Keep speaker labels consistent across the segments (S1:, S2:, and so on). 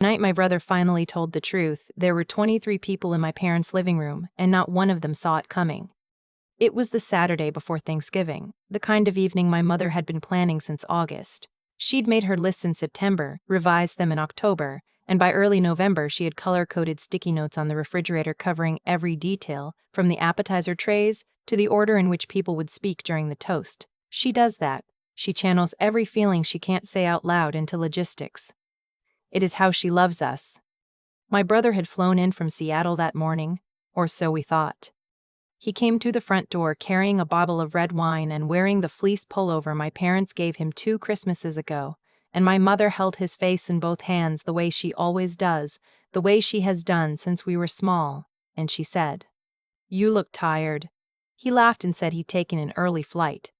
S1: The night my brother finally told the truth, there were 23 people in my parents' living room, and not one of them saw it coming. It was the Saturday before Thanksgiving, the kind of evening my mother had been planning since August. She'd made her lists in September, revised them in October, and by early November she had color-coded sticky notes on the refrigerator covering every detail, from the appetizer trays to the order in which people would speak during the toast. She does that. She channels every feeling she can't say out loud into logistics. It is how she loves us. My brother had flown in from Seattle that morning, or so we thought. He came to the front door carrying a bottle of red wine and wearing the fleece pullover my parents gave him 2 Christmases ago, and my mother held his face in both hands the way she always does, the way she has done since we were small, and she said, "You look tired." He laughed and said he'd taken an early flight.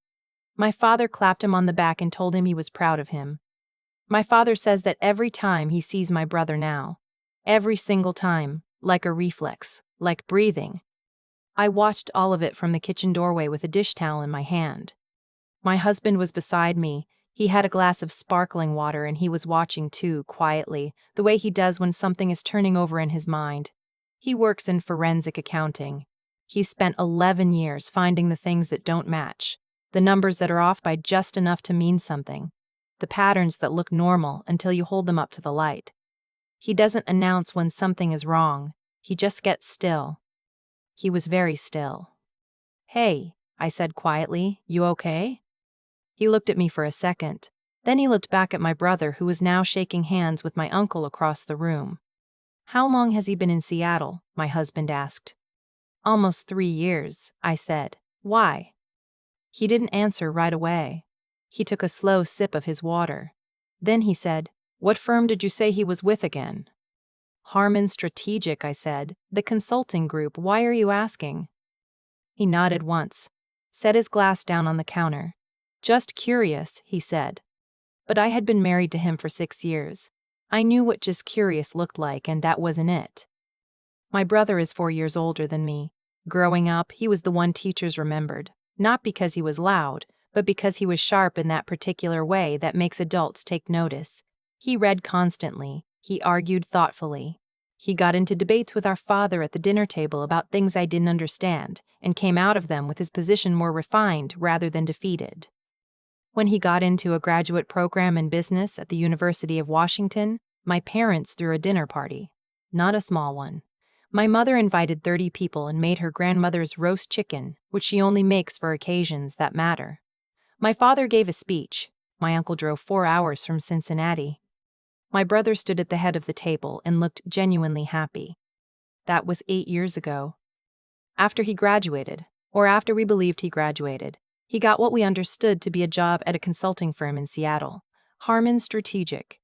S1: My father clapped him on the back and told him he was proud of him. My father says that every time he sees my brother now, every single time, like a reflex, like breathing. I watched all of it from the kitchen doorway with a dish towel in my hand. My husband was beside me. He had a glass of sparkling water and he was watching too, quietly, the way he does when something is turning over in his mind. He works in forensic accounting. He's spent 11 years finding the things that don't match, the numbers that are off by just enough to mean something, the patterns that look normal until you hold them up to the light. He doesn't announce when something is wrong. He just gets still. He was very still. "Hey," I said quietly, "you okay?" He looked at me for a second. Then he looked back at my brother, who was now shaking hands with my uncle across the room. "How long has he been in Seattle?" my husband asked. "Almost 3 years," I said. "Why?" He didn't answer right away. He took a slow sip of his water. Then he said, "What firm did you say he was with again?" "Harmon Strategic," I said. "The consulting group. Why are you asking?" He nodded once, set his glass down on the counter. "Just curious," he said. But I had been married to him for 6 years. I knew what just curious looked like, and that wasn't it. My brother is 4 years older than me. Growing up, he was the one teachers remembered, not because he was loud, but because he was sharp in that particular way that makes adults take notice. He read constantly. He argued thoughtfully. He got into debates with our father at the dinner table about things I didn't understand, and came out of them with his position more refined rather than defeated. When he got into a graduate program in business at the University of Washington, my parents threw a dinner party. Not a small one. My mother invited 30 people and made her grandmother's roast chicken, which she only makes for occasions that matter. My father gave a speech. My uncle drove 4 hours from Cincinnati. My brother stood at the head of the table and looked genuinely happy. That was 8 years ago. After he graduated, or after we believed he graduated, he got what we understood to be a job at a consulting firm in Seattle, Harmon Strategic.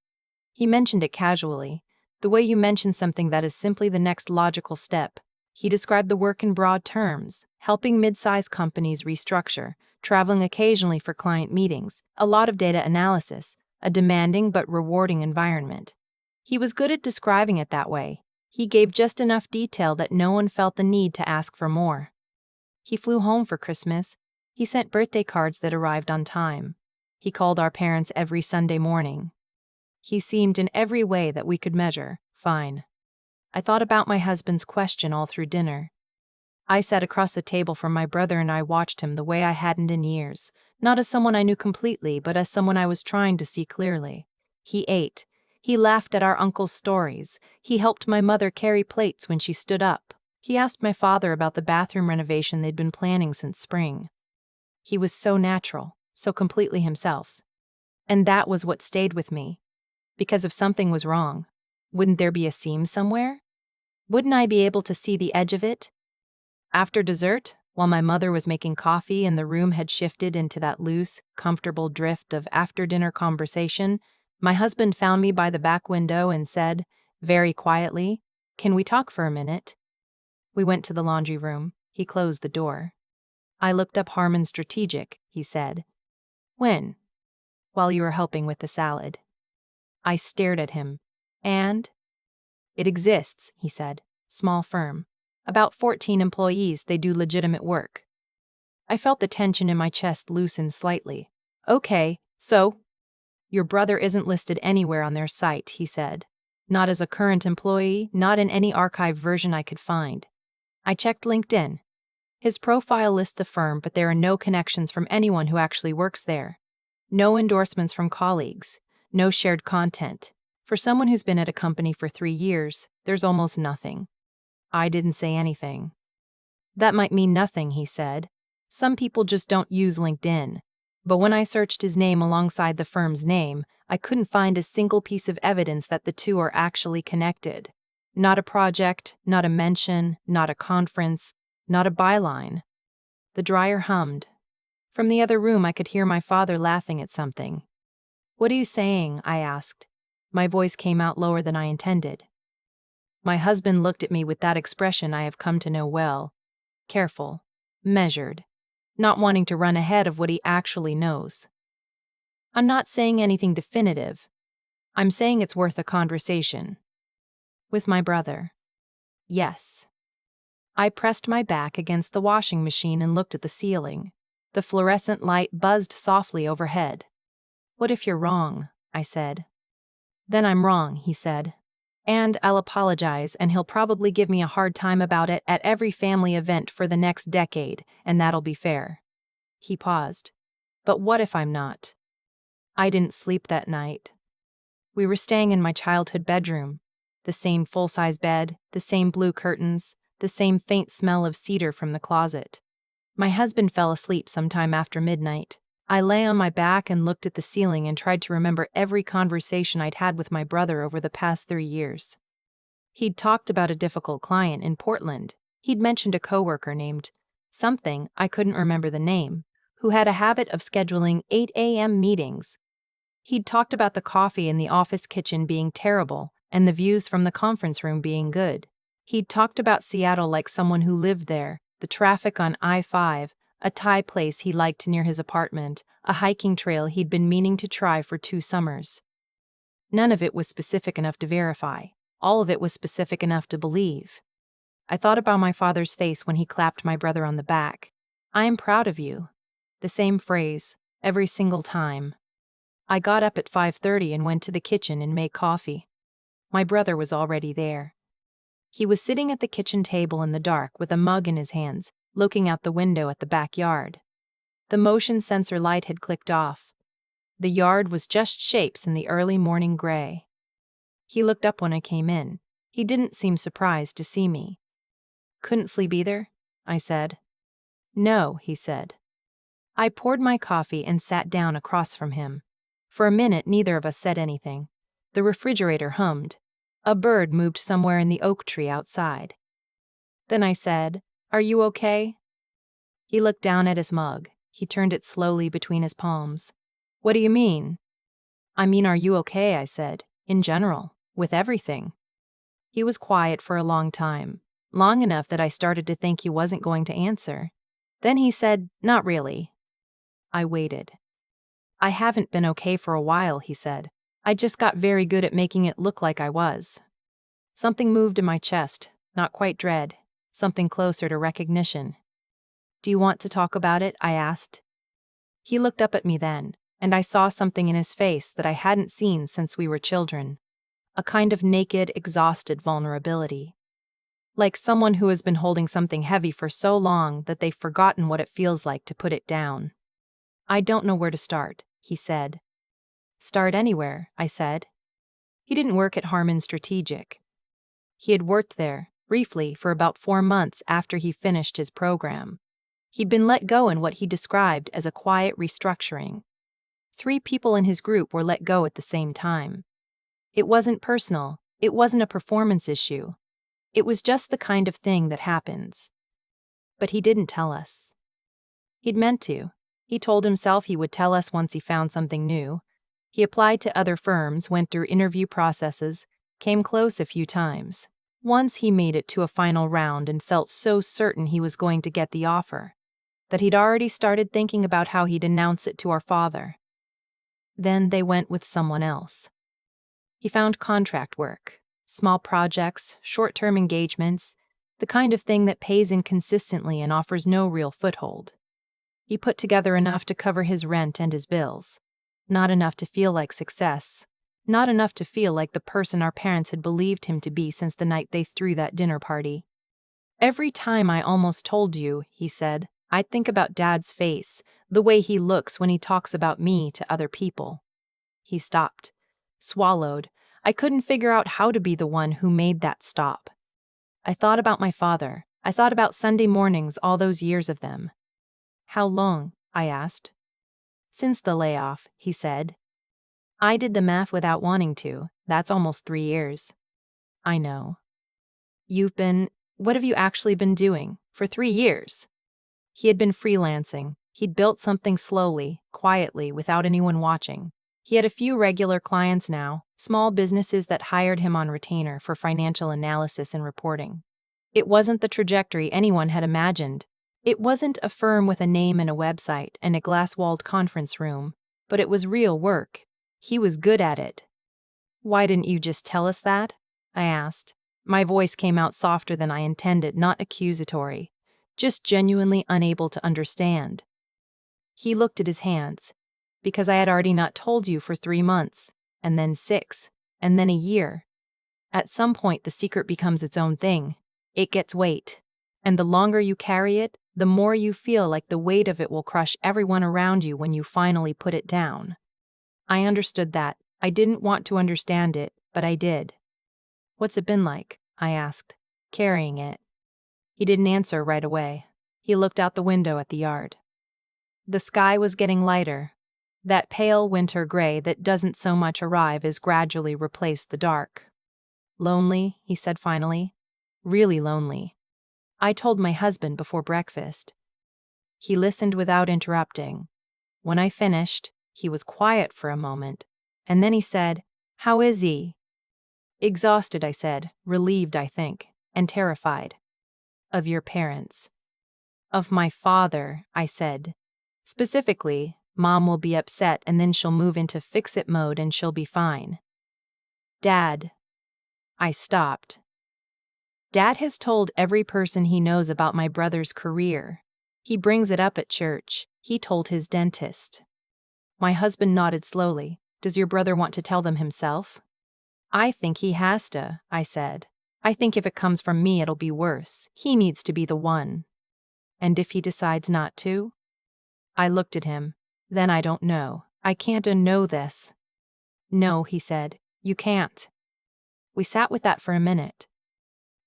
S1: He mentioned it casually, the way you mention something that is simply the next logical step. He described the work in broad terms, helping mid-sized companies restructure, traveling occasionally for client meetings, a lot of data analysis, a demanding but rewarding environment. He was good at describing it that way. He gave just enough detail that no one felt the need to ask for more. He flew home for Christmas. He sent birthday cards that arrived on time. He called our parents every Sunday morning. He seemed in every way that we could measure fine. I thought about my husband's question all through dinner. I sat across the table from my brother and I watched him the way I hadn't in years, not as someone I knew completely, but as someone I was trying to see clearly. He ate. He laughed at our uncle's stories. He helped my mother carry plates when she stood up. He asked my father about the bathroom renovation they'd been planning since spring. He was so natural, so completely himself. And that was what stayed with me. Because if something was wrong, wouldn't there be a seam somewhere? Wouldn't I be able to see the edge of it? After dessert, while my mother was making coffee and the room had shifted into that loose, comfortable drift of after-dinner conversation, my husband found me by the back window and said, very quietly, "Can we talk for a minute?" We went to the laundry room. He closed the door. "I looked up Harmon Strategic," he said. "When?" "While you were helping with the salad." I stared at him. "And?" "It exists," he said. "Small firm. About 14 employees. They do legitimate work." I felt the tension in my chest loosen slightly. "Okay, so?" "Your brother isn't listed anywhere on their site," he said. Not as a current employee, not in any archive version I could find. I checked LinkedIn. His profile lists the firm, but there are no connections from anyone who actually works there. No endorsements from colleagues. No shared content. For someone who's been at a company for 3 years, there's almost nothing. I didn't say anything. That might mean nothing, he said. Some people just don't use LinkedIn. But when I searched his name alongside the firm's name, I couldn't find a single piece of evidence that the two are actually connected. Not a project, not a mention, not a conference, not a byline. The dryer hummed. From the other room, I could hear my father laughing at something. "What are you saying?" I asked. My voice came out lower than I intended. My husband looked at me with that expression I have come to know well. Careful, measured, not wanting to run ahead of what he actually knows. "I'm not saying anything definitive. I'm saying it's worth a conversation." "With my brother?" "Yes." I pressed my back against the washing machine and looked at the ceiling. The fluorescent light buzzed softly overhead. "What if you're wrong?" I said. "Then I'm wrong," he said. "And I'll apologize, and he'll probably give me a hard time about it at every family event for the next decade, and that'll be fair." He paused. "But what if I'm not?" I didn't sleep that night. We were staying in my childhood bedroom. The same full-size bed, the same blue curtains, the same faint smell of cedar from the closet. My husband fell asleep sometime after midnight. I lay on my back and looked at the ceiling and tried to remember every conversation I'd had with my brother over the past 3 years. He'd talked about a difficult client in Portland. He'd mentioned a coworker named something, I couldn't remember the name, who had a habit of scheduling 8 a.m. meetings. He'd talked about the coffee in the office kitchen being terrible and the views from the conference room being good. He'd talked about Seattle like someone who lived there, the traffic on I-5, a Thai place he liked near his apartment, a hiking trail he'd been meaning to try for 2 summers. None of it was specific enough to verify. All of it was specific enough to believe. I thought about my father's face when he clapped my brother on the back. "I am proud of you." The same phrase, every single time. I got up at 5:30 and went to the kitchen and made coffee. My brother was already there. He was sitting at the kitchen table in the dark with a mug in his hands, looking out the window at the backyard. The motion sensor light had clicked off. The yard was just shapes in the early morning gray. He looked up when I came in. He didn't seem surprised to see me. "Couldn't sleep either?" I said. "No," he said. I poured my coffee and sat down across from him. For a minute, neither of us said anything. The refrigerator hummed. A bird moved somewhere in the oak tree outside. Then I said, "Are you okay?" He looked down at his mug. He turned it slowly between his palms. "What do you mean?" "I mean, are you okay?" I said. "In general, with everything." He was quiet for a long time, long enough that I started to think he wasn't going to answer. Then he said, "Not really." I waited. "I haven't been okay for a while," he said. "I just got very good at making it look like I was." Something moved in my chest, not quite dread, something closer to recognition. "Do you want to talk about it?" I asked. He looked up at me then, and I saw something in his face that I hadn't seen since we were children. A kind of naked, exhausted vulnerability. Like someone who has been holding something heavy for so long that they've forgotten what it feels like to put it down. "I don't know where to start," he said. "Start anywhere," I said. He didn't work at Harman Strategic. He had worked there, briefly, for about 4 months after he finished his program. He'd been let go in what he described as a quiet restructuring. 3 people in his group were let go at the same time. It wasn't personal. It wasn't a performance issue. It was just the kind of thing that happens. But he didn't tell us. He'd meant to. He told himself he would tell us once he found something new. He applied to other firms, went through interview processes, came close a few times. Once he made it to a final round and felt so certain he was going to get the offer that he'd already started thinking about how he'd announce it to our father. Then they went with someone else. He found contract work, small projects, short-term engagements, the kind of thing that pays inconsistently and offers no real foothold. He put together enough to cover his rent and his bills, not enough to feel like success, Not enough to feel like the person our parents had believed him to be since the night they threw that dinner party. "Every time I almost told you," he said, "I'd think about Dad's face, the way he looks when he talks about me to other people." He stopped, swallowed. I couldn't figure out how to be the one who made that stop. I thought about my father. I thought about Sunday mornings, all those years of them. "How long?" I asked. "Since the layoff," he said. I did the math without wanting to. That's almost 3 years. "I know." What have you actually been doing for 3 years?" He had been freelancing. He'd built something slowly, quietly, without anyone watching. He had a few regular clients now, small businesses that hired him on retainer for financial analysis and reporting. It wasn't the trajectory anyone had imagined. It wasn't a firm with a name and a website and a glass-walled conference room, but it was real work. He was good at it. "Why didn't you just tell us that?" I asked. My voice came out softer than I intended, not accusatory, just genuinely unable to understand. He looked at his hands. "Because I had already not told you for 3 months, and then 6, and then a year. At some point, the secret becomes its own thing. It gets weight. And the longer you carry it, the more you feel like the weight of it will crush everyone around you when you finally put it down." I understood that. I didn't want to understand it, but I did. "What's it been like?" I asked, carrying it. He didn't answer right away. He looked out the window at the yard. The sky was getting lighter. That pale winter gray that doesn't so much arrive as gradually replace the dark. "Lonely," he said finally. "Really lonely. I told my husband before breakfast." He listened without interrupting. When I finished, he was quiet for a moment, and then he said, "How is he?" "Exhausted," I said, relieved, I think, and terrified. "Of your parents." "Of my father," I said. "Specifically, Mom will be upset and then she'll move into fix-it mode and she'll be fine." "Dad." I stopped. "Dad has told every person he knows about my brother's career. He brings it up at church. He told his dentist." My husband nodded slowly. "Does your brother want to tell them himself?" "I think he has to," I said. "I think if it comes from me, it'll be worse. He needs to be the one." "And if he decides not to?" I looked at him. "Then I don't know. I can't unknow this." "No," he said. "You can't." We sat with that for a minute.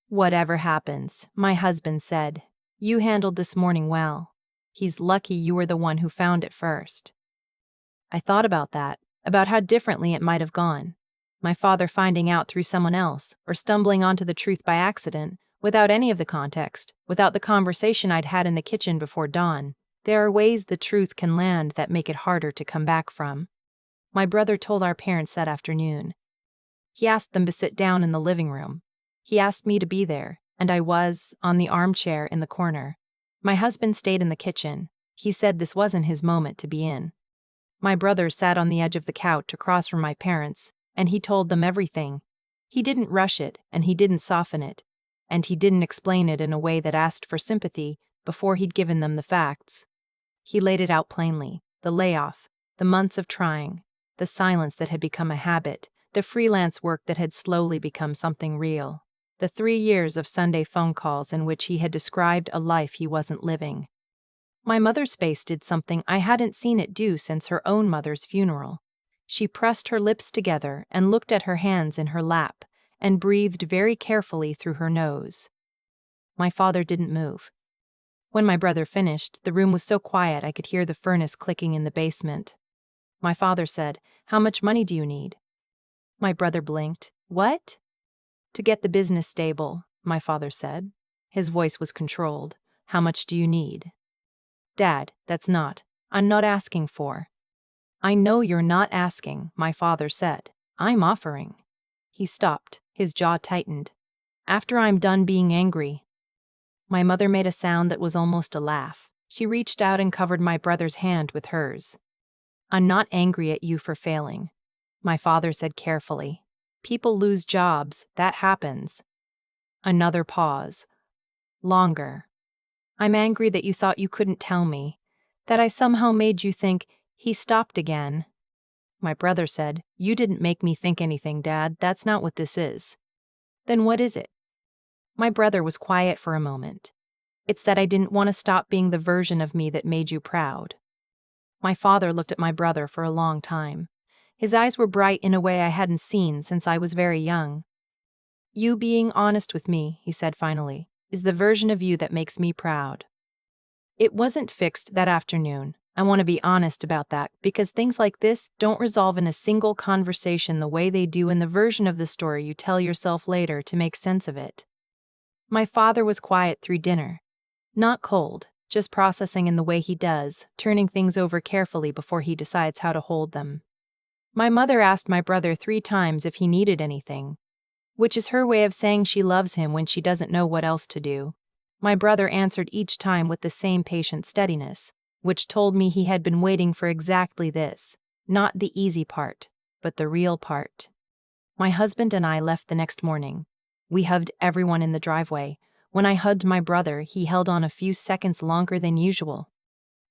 S1: "Whatever happens," my husband said, "you handled this morning well. He's lucky you were the one who found it first." I thought about that, about how differently it might have gone. My father finding out through someone else, or stumbling onto the truth by accident, without any of the context, without the conversation I'd had in the kitchen before dawn. There are ways the truth can land that make it harder to come back from. My brother told our parents that afternoon. He asked them to sit down in the living room. He asked me to be there, and I was, on the armchair in the corner. My husband stayed in the kitchen. He said this wasn't his moment to be in. My brother sat on the edge of the couch across from my parents, and he told them everything. He didn't rush it, and he didn't soften it, and he didn't explain it in a way that asked for sympathy before he'd given them the facts. He laid it out plainly: the layoff, the months of trying, the silence that had become a habit, the freelance work that had slowly become something real, the 3 years of Sunday phone calls in which he had described a life he wasn't living. My mother's face did something I hadn't seen it do since her own mother's funeral. She pressed her lips together and looked at her hands in her lap and breathed very carefully through her nose. My father didn't move. When my brother finished, the room was so quiet I could hear the furnace clicking in the basement. My father said, "How much money do you need?" My brother blinked. "What?" "To get the business stable," my father said. His voice was controlled. "How much do you need?" "Dad, I'm not asking for." "I know you're not asking," my father said. "I'm offering." He stopped, his jaw tightened. "After I'm done being angry." My mother made a sound that was almost a laugh. She reached out and covered my brother's hand with hers. "I'm not angry at you for failing," my father said carefully. "People lose jobs, that happens." Another pause. Longer. "I'm angry that you thought you couldn't tell me, that I somehow made you think." He stopped again. My brother said. You didn't make me think anything, Dad. That's not what this is. Then what is it? My brother was quiet for a moment. It's that I didn't want to stop being the version of me that made you proud. My father looked at my brother for a long time. His eyes were bright in a way I hadn't seen since I was very young. You being honest with me, he said finally, is the version of you that makes me proud. It wasn't fixed that afternoon. I want to be honest about that, because things like this don't resolve in a single conversation the way they do in the version of the story you tell yourself later to make sense of it. My father was quiet through dinner. Not cold, just processing in the way he does, turning things over carefully before he decides how to hold them. My mother asked my brother 3 times if he needed anything, which is her way of saying she loves him when she doesn't know what else to do. My brother answered each time with the same patient steadiness, which told me he had been waiting for exactly this, not the easy part, but the real part. My husband and I left the next morning. We hugged everyone in the driveway. When I hugged my brother, he held on a few seconds longer than usual.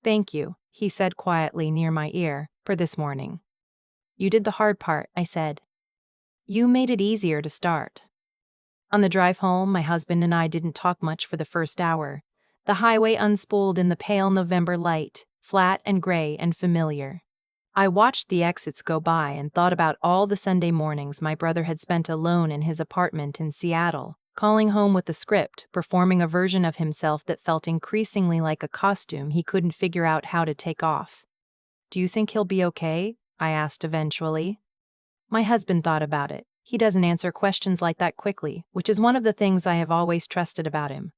S1: Thank you, he said quietly near my ear, for this morning. You did the hard part, I said. You made it easier to start. On the drive home, my husband and I didn't talk much for the first hour. The highway unspooled in the pale November light, flat and gray and familiar. I watched the exits go by and thought about all the Sunday mornings my brother had spent alone in his apartment in Seattle, calling home with a script, performing a version of himself that felt increasingly like a costume he couldn't figure out how to take off. Do you think he'll be okay? I asked eventually. My husband thought about it. He doesn't answer questions like that quickly, which is one of the things I have always trusted about him.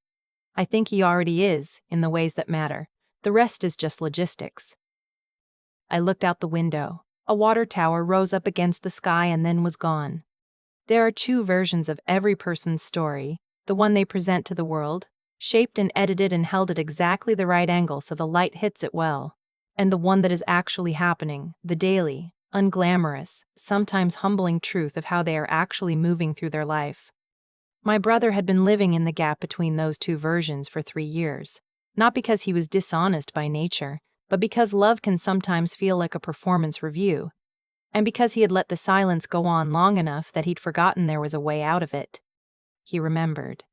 S1: I think he already is, in the ways that matter. The rest is just logistics. I looked out the window. A water tower rose up against the sky and then was gone. There are 2 versions of every person's story, the one they present to the world, shaped and edited and held at exactly the right angle so the light hits it well, and the one that is actually happening, the daily, unglamorous, sometimes humbling truth of how they are actually moving through their life. My brother had been living in the gap between those 2 versions for 3 years, not because he was dishonest by nature, but because love can sometimes feel like a performance review, and because he had let the silence go on long enough that he'd forgotten there was a way out of it. He remembered.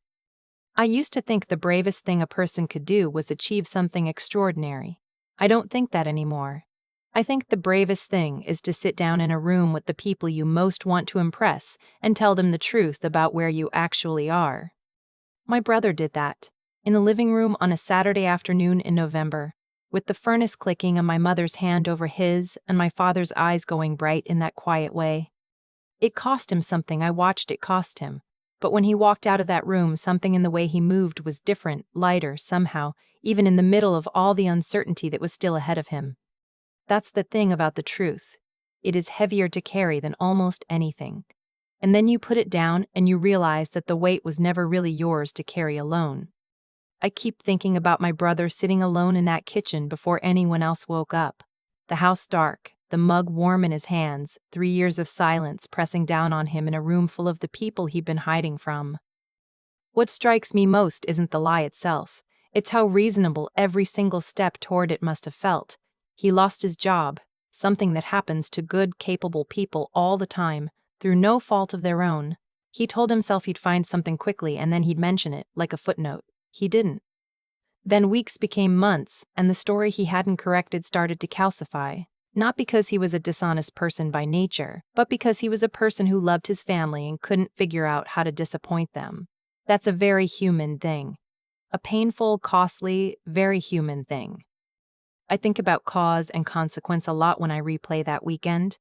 S1: I used to think the bravest thing a person could do was achieve something extraordinary. I don't think that anymore. I think the bravest thing is to sit down in a room with the people you most want to impress and tell them the truth about where you actually are. My brother did that, in the living room on a Saturday afternoon in November, with the furnace clicking and my mother's hand over his and my father's eyes going bright in that quiet way. It cost him something. I watched it cost him. But when he walked out of that room, something in the way he moved was different, lighter, somehow, even in the middle of all the uncertainty that was still ahead of him. That's the thing about the truth. It is heavier to carry than almost anything. And then you put it down and you realize that the weight was never really yours to carry alone. I keep thinking about my brother sitting alone in that kitchen before anyone else woke up. The house dark, the mug warm in his hands, 3 years of silence pressing down on him in a room full of the people he'd been hiding from. What strikes me most isn't the lie itself. It's how reasonable every single step toward it must have felt. He lost his job, something that happens to good, capable people all the time, through no fault of their own. He told himself he'd find something quickly and then he'd mention it, like a footnote. He didn't. Then weeks became months, and the story he hadn't corrected started to calcify. Not because he was a dishonest person by nature, but because he was a person who loved his family and couldn't figure out how to disappoint them. That's a very human thing. A painful, costly, very human thing. I think about cause and consequence a lot when I replay that weekend.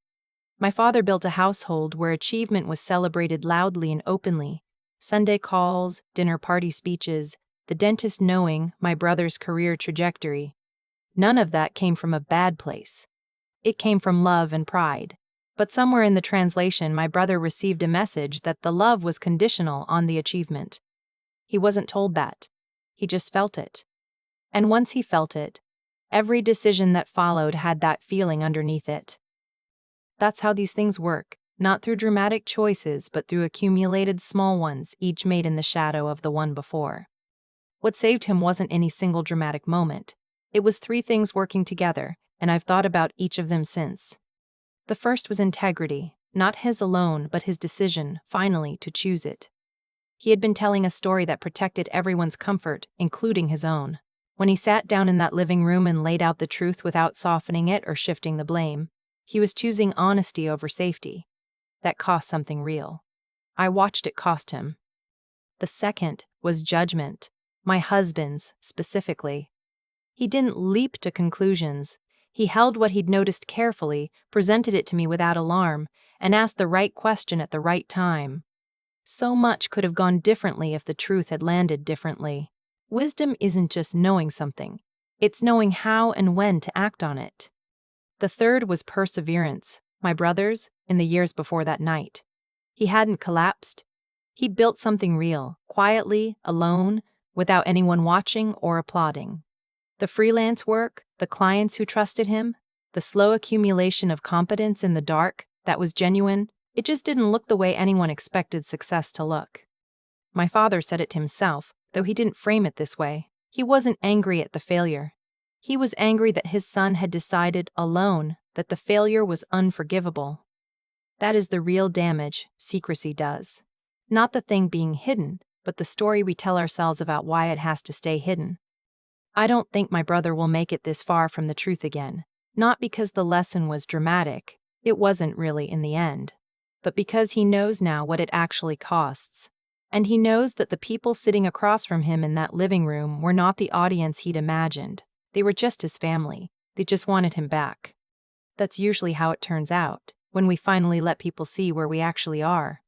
S1: My father built a household where achievement was celebrated loudly and openly. Sunday calls, dinner party speeches, the dentist knowing my brother's career trajectory. None of that came from a bad place. It came from love and pride. But somewhere in the translation, my brother received a message that the love was conditional on the achievement. He wasn't told that. He just felt it. And once he felt it, every decision that followed had that feeling underneath it. That's how these things work, not through dramatic choices, but through accumulated small ones, each made in the shadow of the one before. What saved him wasn't any single dramatic moment. It was 3 things working together, and I've thought about each of them since. The first was integrity, not his alone, but his decision, finally, to choose it. He had been telling a story that protected everyone's comfort, including his own. When he sat down in that living room and laid out the truth without softening it or shifting the blame, he was choosing honesty over safety. That cost something real. I watched it cost him. The second was judgment, my husband's, specifically. He didn't leap to conclusions. He held what he'd noticed carefully, presented it to me without alarm, and asked the right question at the right time. So much could have gone differently if the truth had landed differently. Wisdom isn't just knowing something, it's knowing how and when to act on it. The third was perseverance, my brother's, in the years before that night. He hadn't collapsed. He built something real, quietly, alone, without anyone watching or applauding. The freelance work, the clients who trusted him, the slow accumulation of competence in the dark that was genuine, it just didn't look the way anyone expected success to look. My father said it himself, though he didn't frame it this way. He wasn't angry at the failure. He was angry that his son had decided, alone, that the failure was unforgivable. That is the real damage secrecy does. Not the thing being hidden, but the story we tell ourselves about why it has to stay hidden. I don't think my brother will make it this far from the truth again, not because the lesson was dramatic, it wasn't really in the end, but because he knows now what it actually costs. And he knows that the people sitting across from him in that living room were not the audience he'd imagined. They were just his family. They just wanted him back. That's usually how it turns out, when we finally let people see where we actually are.